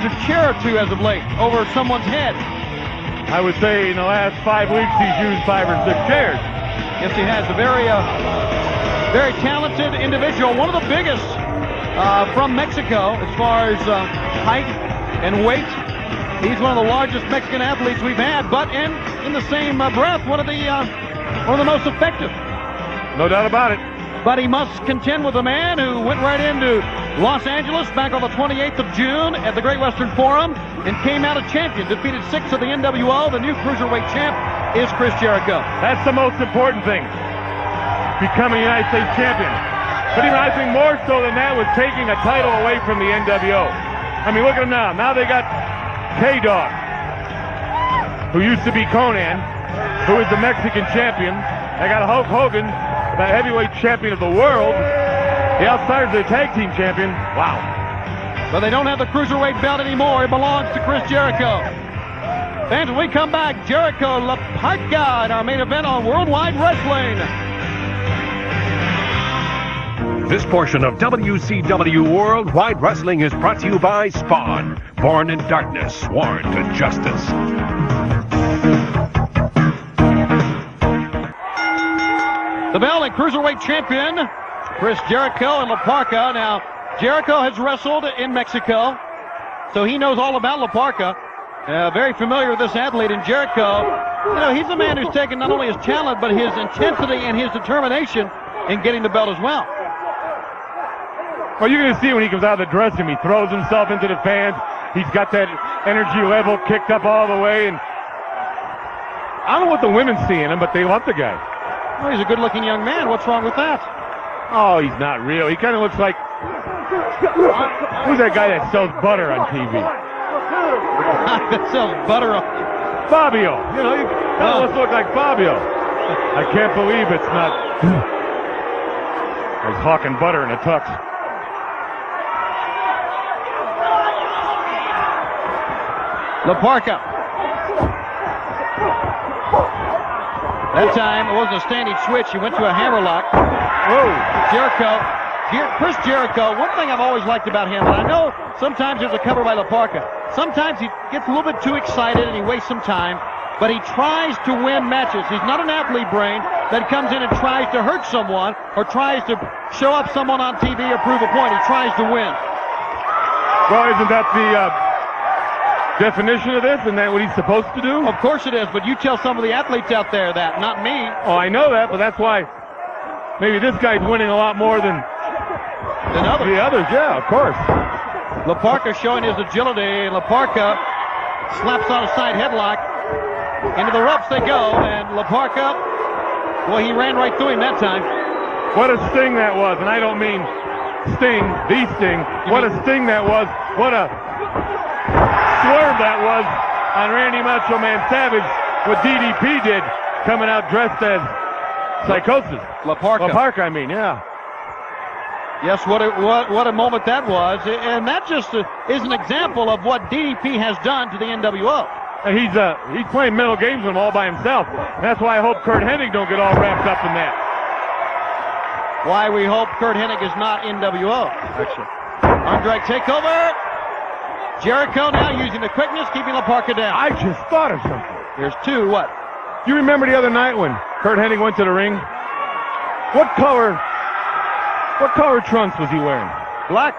a chair or two as of late over someone's head. I would say in the last 5 weeks he's used 5 or 6 chairs. Yes, he has. A very talented individual. One of the biggest from Mexico as far as height and weight. He's one of the largest Mexican athletes we've had, but in the same breath, one of the most effective. No doubt about it. But he must contend with a man who went right into Los Angeles back on the 28th of June at the Great Western Forum and came out a champion, defeated 6 of the NWO. The new cruiserweight champ is Chris Jericho. That's the most important thing, becoming a United States champion. But even I think more so than that was taking a title away from the NWO. I mean, look at them now. Now they got K-Dog, who used to be Conan, who is the Mexican champion. They got Hulk Hogan, the heavyweight champion of the world. The Outsiders, the tag team champion. Wow. But they don't have the cruiserweight belt anymore. It belongs to Chris Jericho. Fans, when we come back, Jericho La Parka in our main event on Worldwide Wrestling. This portion of WCW Worldwide Wrestling is brought to you by Spawn. Born in darkness, sworn to justice. The belt and cruiserweight champion, Chris Jericho and La Parka. Now, Jericho has wrestled in Mexico, so he knows all about La Parka. Very familiar with this athlete. And Jericho, you know, he's a man who's taken not only his talent, but his intensity and his determination in getting the belt as well. Well, you're going to see when he comes out of the dressing room, he throws himself into the fans. He's got that energy level kicked up all the way. And I don't know what the women see in him, but they love the guy. Well, he's a good-looking young man. What's wrong with that? Oh, he's not real. He kind of looks like... Who's that guy that sells butter on TV? That sells butter on... Fabio. You know, he kind of looks like Fabio. I can't believe it's not... He's hawking butter in a tux. La Parka. That time, it wasn't a standing switch. He went to a hammerlock. Whoa. Chris Jericho, one thing I've always liked about him, and I know sometimes there's a cover by La Parka. Sometimes he gets a little bit too excited and he wastes some time, but he tries to win matches. He's not an athlete brain that comes in and tries to hurt someone or tries to show up someone on TV or prove a point. He tries to win. Well, isn't that the definition of this? Isn't that what he's supposed to do? Of course it is, but you tell some of the athletes out there that, not me. Oh, I know that, but that's why maybe this guy's winning a lot more than others. The others, yeah, of course. La Parka showing his agility. La Parka slaps on a side headlock. Into the ropes they go, and La Parka, well, he ran right through him that time. What a sting that was, and I don't mean sting, the sting. What a sting that was. What a swerve that was on Randy Macho Man Savage. What DDP did, coming out dressed as Psychosis. La Parka. La Parka, I mean, yeah. Yes, what a moment that was, and that just is an example of what DDP has done to the NWO. And he's playing mental games with them all by himself. And that's why I hope Curt Hennig don't get all wrapped up in that. Why we hope Curt Hennig is not NWO, actually. Arm drag takeover. Jericho now using the quickness, keeping La Parka down. I just thought of something. Here's two, what? You remember the other night when Curt Hennig went to the ring? What color trunks was he wearing? Black.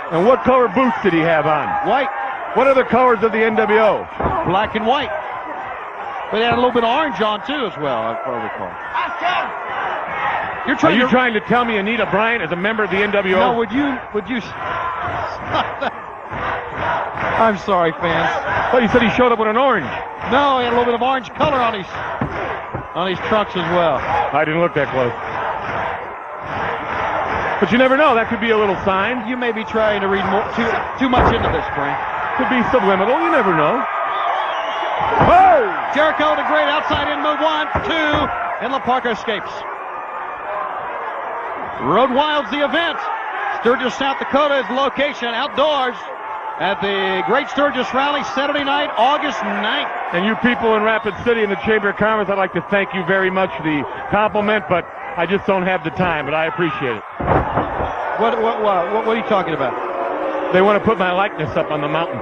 And what color boots did he have on? White. What are the colors of the NWO? Black and white. But they had a little bit of orange on too as well, I recall. Are you trying to tell me Anita Bryant is a member of the NWO? No, would you I'm sorry, fans. But he said he showed up with an orange. No, he had a little bit of orange color on his trunks as well. I didn't look that close. But you never know. That could be a little sign. You may be trying to read too much into this, Frank. Could be subliminal. You never know. Oh! Jericho, the great outside in move. 1, 2, and La Parka escapes. Road Wild's the event. Sturgis, South Dakota is the location, outdoors at the Great Sturgis Rally, Saturday night, August 9th. And you people in Rapid City in the Chamber of Commerce, I'd like to thank you very much for the compliment, but I just don't have the time, but I appreciate it. What are you talking about? They want to put my likeness up on the mountain.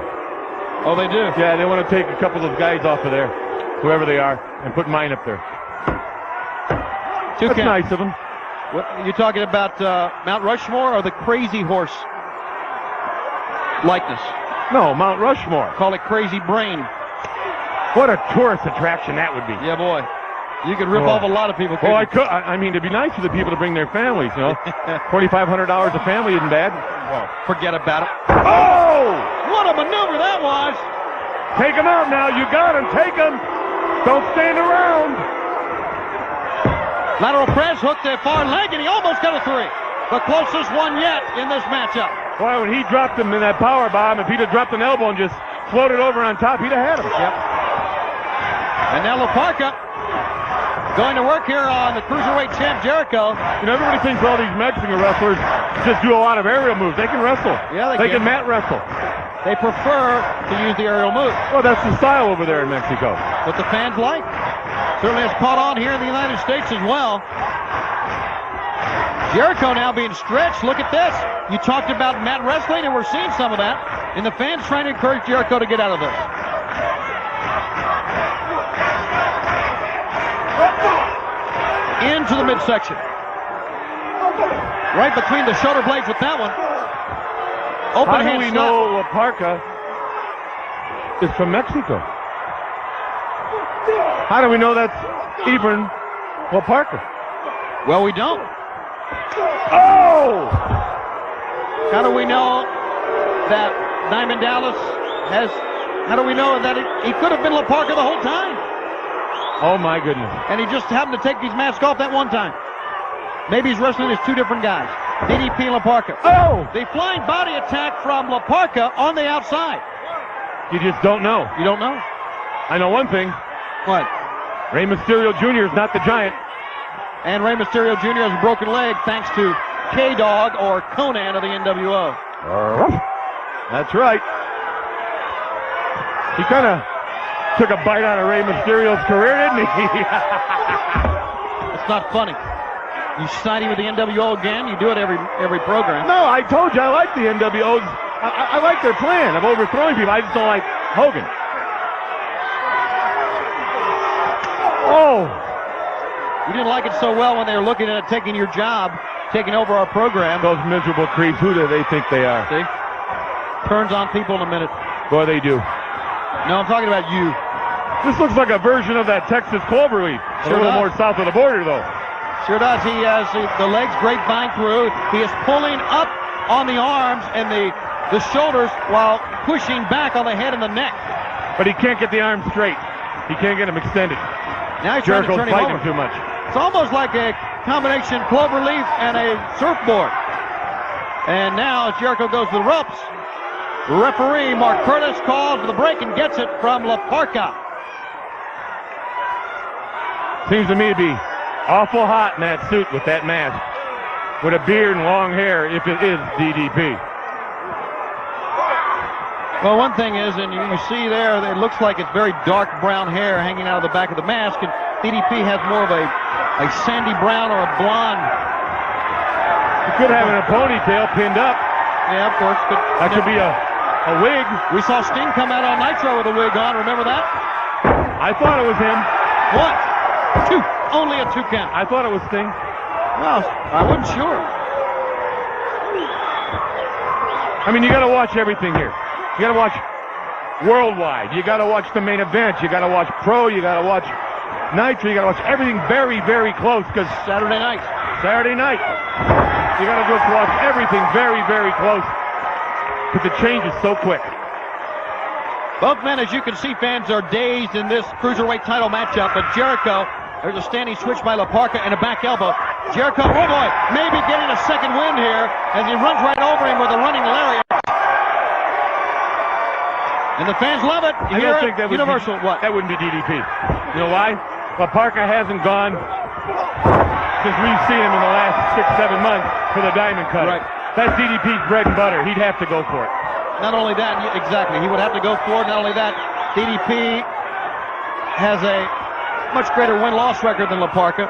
Oh, they do? Yeah, they want to take a couple of guys off of there, whoever they are, and put mine up there. That's nice of them. What, you talking about Mount Rushmore or the Crazy Horse likeness? No, Mount Rushmore. Call it Crazy Brain. What a tourist attraction that would be. Yeah, boy. You could rip off a lot of people. Well, I could. I mean, it'd be nice for the people to bring their families, you know. $4,500 a family isn't bad. Well, forget about it. Oh! What a maneuver that was! Take him out now. You got him. Take him. Don't stand around. Lateral press, hooked the far leg, and he almost got a 3. The closest one yet in this matchup. Boy, when he dropped him in that power bomb, if he'd have dropped an elbow and just floated over on top, he'd have had him. Yep. And now Parka going to work here on the cruiserweight champ Jericho. You know, everybody thinks all these Mexican wrestlers just do a lot of aerial moves. They can wrestle. Yeah, they can mat wrestle. They prefer to use the aerial move. Well, that's the style over there in Mexico. What the fans like. Certainly has caught on here in the United States as well. Jericho now being stretched. Look at this. You talked about mat wrestling, and we're seeing some of that. And the fans trying to encourage Jericho to get out of this. Into the midsection. Right between the shoulder blades with that one. Open How do hand we slap. know Parka is from Mexico? How do we know that's even Parka? Well, we don't. Oh! How do we know that Diamond Dallas has... How do we know that he could have been Parka the whole time? Oh, my goodness. And he just happened to take his mask off that one time. Maybe he's wrestling as two different guys. DDP and Parka. Oh! The flying body attack from Parka on the outside. You just don't know. You don't know? I know one thing. What? Rey Mysterio Jr. is not the Giant. And Rey Mysterio Jr. has a broken leg thanks to K-Dog or Conan of the NWO. That's right. He kind of took a bite out of Rey Mysterio's career, didn't he? It's not funny. You sign him with the NWO again. You do it every program. No, I told you I like the NWO's. I like their plan of overthrowing people. I just don't like Hogan. Oh! You didn't like it so well when they were looking at taking your job, taking over our program. Those miserable creeps, who do they think they are? See? Turns on people in a minute. Boy, they do. No, I'm talking about you. This looks like a version of that Texas cloverleaf. Sure a little does. more south of the border, though. Sure does. He has the legs grapevine through. He is pulling up on the arms and the shoulders while pushing back on the head and the neck. But he can't get the arms straight. He can't get them extended. Now he's trying to Jericho's turn him fighting over. too much. It's almost like a combination cloverleaf and a surfboard. And now Jericho goes to the ropes. Referee Mark Curtis calls for the break and gets it from Parka. Seems to me to be awful hot in that suit with that mask. With a beard and long hair, if it is DDP. Well, one thing is, and you see there, it looks like it's very dark brown hair hanging out of the back of the mask, and DDP has more of a sandy brown or a blonde. He could have a ponytail pinned up. Yeah, of course. That could be a wig. We saw Sting come out on Nitro with a wig on. Remember that? I thought it was him. What? Two. Only a 2 count. I thought it was Sting. Well, I wasn't sure. I mean, you got to watch everything here. You got to watch worldwide. You got to watch the main event. You got to watch Pro. You got to watch Nitro. You got to watch everything very, very close because Saturday night. You got to just watch everything very, very close because it changes so quick. Both men, as you can see, fans are dazed in this cruiserweight title matchup. But Jericho, there's a standing switch by Parka and a back elbow. Jericho, oh boy, maybe getting a second wind here as he runs right over him with a running lariat. And the fans love it. I don't think that would Universal. What? That wouldn't be DDP. You know why? Well, Parka hasn't gone since we've seen him in the last 6-7 months for the diamond cutter. Right. That's DDP's bread and butter. He'd have to go for it. Not only that, exactly, he would have to go for it. Not only that, DDP has a much greater win-loss record than Parka.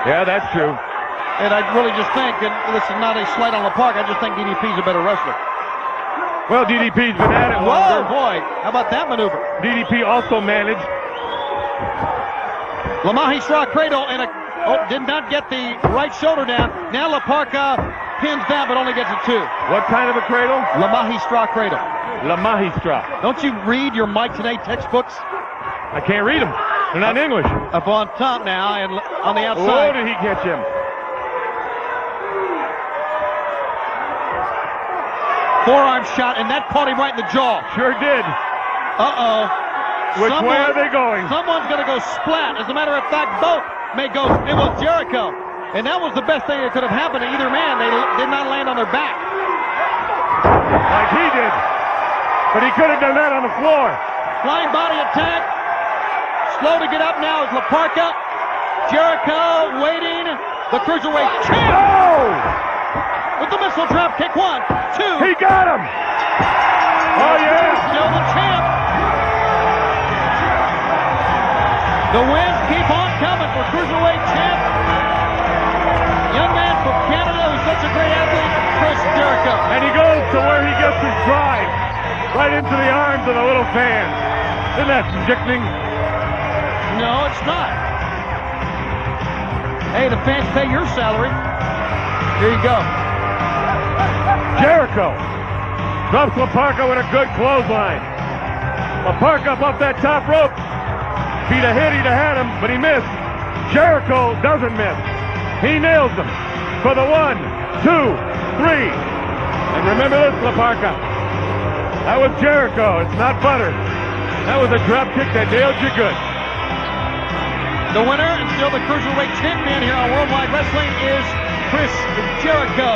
Yeah, that's true. And I really just think, and this is not a slight on Parka, I just think DDP's a better wrestler. Well, DDP's been at it Whoa, longer. boy. How about that maneuver? DDP also managed. Lamahi straw cradle and did not get the right shoulder down. Now La Parka pins down, but only gets a 2. What kind of a cradle? Lamahi straw cradle. La Magistra. Don't you read your Mike Today textbooks? I can't read them. They're not in English. Up on top now and on the Oh, outside. did he catch him? Forearm shot, and that caught him right in the jaw. Sure did. Uh-oh. Which way are they going? Someone's going to go splat. As a matter of fact, both may go. It was Jericho. And that was the best thing that could have happened to either man. They did not land on their back. Like he did. But he could have done that on the floor. Flying body attack. Slow to get up now is La Parka. Jericho waiting. The cruiserweight champ. Oh! With the missile drop kick. 1, 2. He got him! Oh, yeah! Still the champ. The wins keep on coming for cruiserweight champ. Young man from Canada who's such a great athlete, Chris Jericho. And he goes to where he gets his drive. Right into the arms of the little fans. Isn't that sickening? No, it's not. Hey, the fans pay your salary. Here you go. Jericho drops La Parka with a good clothesline. La Parka up off that top rope. If he'd have hit, he'd have had him, but he missed. Jericho doesn't miss. He nails him for the 1, 2, 3. And remember this, La Parka. That was Jericho. It's not butter. That was a drop kick that nailed you good. The winner and still the cruiserweight champion here on Worldwide Wrestling is Chris Jericho.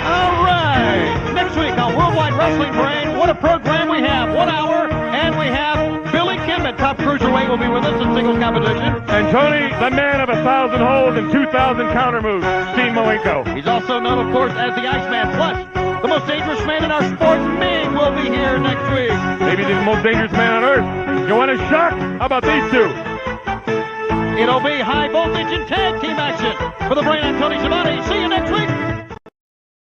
All right. Next week on Worldwide Wrestling Brain, what a program we have. 1 hour, and we have Billy Kimball, top cruiserweight, will be with us in singles competition. And Tony, the man of 1,000 holds and 2,000 counter moves, Steve Malenko. He's also known, of course, as the Iceman. Plus, the most dangerous man in our sport, Ming, will be here next week. Maybe the most dangerous man on earth. You want a shock? How about these two? It'll be high voltage and tag team action. For the brain, I'm Tony Giamatti. See you next week.